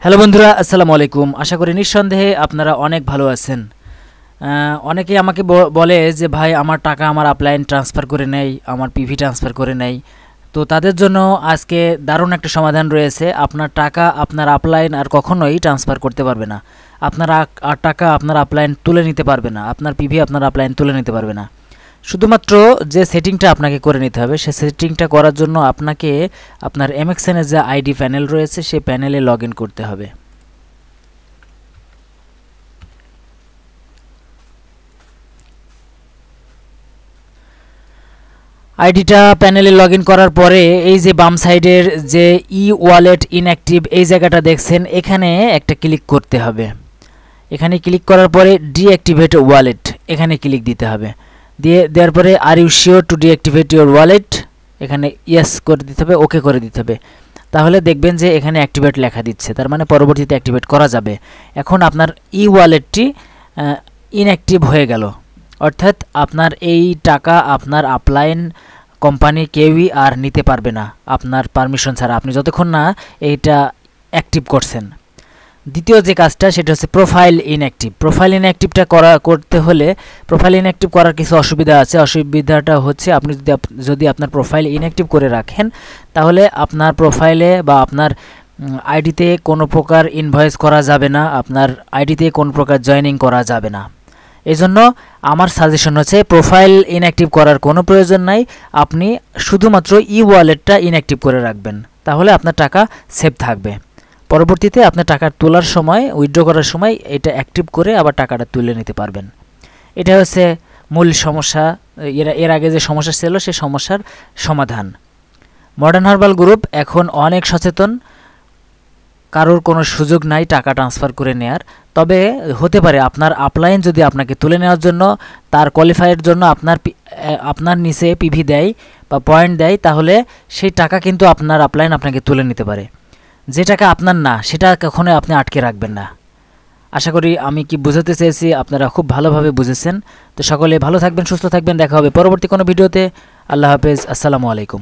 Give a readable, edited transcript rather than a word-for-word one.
Hello বন্ধুরা, আসসালামু আলাইকুম। আশা করি নিঃসন্দেহে আপনারা অনেক ভালো আছেন। অনেকেই আমাকে বলে যে ভাই আমার টাকা আমার আপলাইন ট্রান্সফার করে নেই, আমার পিভি ট্রান্সফার করে নেই। তো তাদের জন্য আজকে দারুণ একটা সমাধান রয়েছে। আপনার টাকা আপনার আপলাইন আর কখনোই ট্রান্সফার করতে পারবে না। আপনার টাকা আপনার আপলাইন তুলে নিতে পারবে না, আপনার পিভি আপনার আপলাইন তুলে নিতে পারবে না। শুধুমাত্র যে সেটিংটা আপনাকে করে নিতে হবে, সেই সেটিংটা করার জন্য আপনাকে আপনার এমএক্সএনের যে আইডি প্যানেল রয়েছে সেই প্যানেলে লগ ইন করতে হবে। আইডিটা প্যানেলে লগ ইন করার পরে এই যে বাম সাইডের যে ই ওয়ালেট ইনঅ্যাক্টিভ এই জায়গাটা দেখছেন, এখানে একটা ক্লিক করতে হবে। এখানে ক্লিক করার পরে ডিঅ্যাক্টিভেট ওয়ালেট এখানে ক্লিক দিতে হবে। দেওয়ার পরে are you sure to deactivate your wallet এখানে ইয়েস করে দিতে হবে, ওকে করে দিতে হবে। তাহলে দেখবেন যে এখানে অ্যাক্টিভেট লেখা দিচ্ছে, তার মানে পরবর্তীতে অ্যাক্টিভেট করা যাবে। এখন আপনার ই ওয়ালেটটি ইনঅ্যাক্টিভ হয়ে গেল, অর্থাৎ আপনার এই টাকা আপনার আপলাইন কোম্পানি কেউই আর নিতে পারবে না আপনার পারমিশন ছাড়া, আপনি যতক্ষণ না এইটা অ্যাক্টিভ করছেন। দ্বিতীয় যে কাজটা সেটা হচ্ছে প্রোফাইল ইনঅ্যাক্টিভ। প্রোফাইল ইনঅ্যাক্টিভটা করতে হলে প্রোফাইল ইনঅ্যাক্টিভ করার কিছু অসুবিধা আছে। অসুবিধাটা হচ্ছে আপনি যদি আপনার প্রোফাইল ইনঅ্যাক্টিভ করে রাখেন, তাহলে আপনার প্রোফাইলে বা আপনার আইডিতে কোনো প্রকার ইনভয়েস করা যাবে না, আপনার আইডিতে কোনো প্রকার জয়েনিং করা যাবে না। এই জন্য আমার সাজেশন হচ্ছে প্রোফাইল ইনঅ্যাক্টিভ করার কোনো প্রয়োজন নাই, আপনি শুধুমাত্র ই ওয়ালেটটা ইনঅ্যাক্টিভ করে রাখবেন, তাহলে আপনার টাকা সেভ থাকবে। পরবর্তীতে আপনার টাকা তোলার সময়, উইথড্র করার সময় এটা অ্যাক্টিভ করে আবার টাকাটা তুলে নিতে পারবেন। এটা হচ্ছে মূল সমস্যা। এর আগে যে সমস্যা ছিল সেই সমস্যার সমাধান। মডার্ন হার্বাল গ্রুপ এখন অনেক সচেতন, কারোর কোনো সুযোগ নাই টাকা ট্রান্সফার করে নেয়ার। তবে হতে পারে আপনার আপলাইন যদি আপনাকে তুলে নেওয়ার জন্য, তার কোয়ালিফাইয়ের জন্য আপনার নিচে পিভি দেয় বা পয়েন্ট দেয়, তাহলে সেই টাকা কিন্তু আপনার আপলাইন আপনাকে তুলে নিতে পারে। যে টাকা আপনার না সেটা কখনোই আপনি আটকে রাখবেন না। আশা করি আমি কি বোঝাতে চেয়েছি আপনারা খুব ভালোভাবে বুঝেছেন। তো সকলে ভালো থাকবেন, সুস্থ থাকবেন, দেখা হবে পরবর্তী কোনো ভিডিওতে। আল্লাহ হাফেজ, আসসালামু আলাইকুম।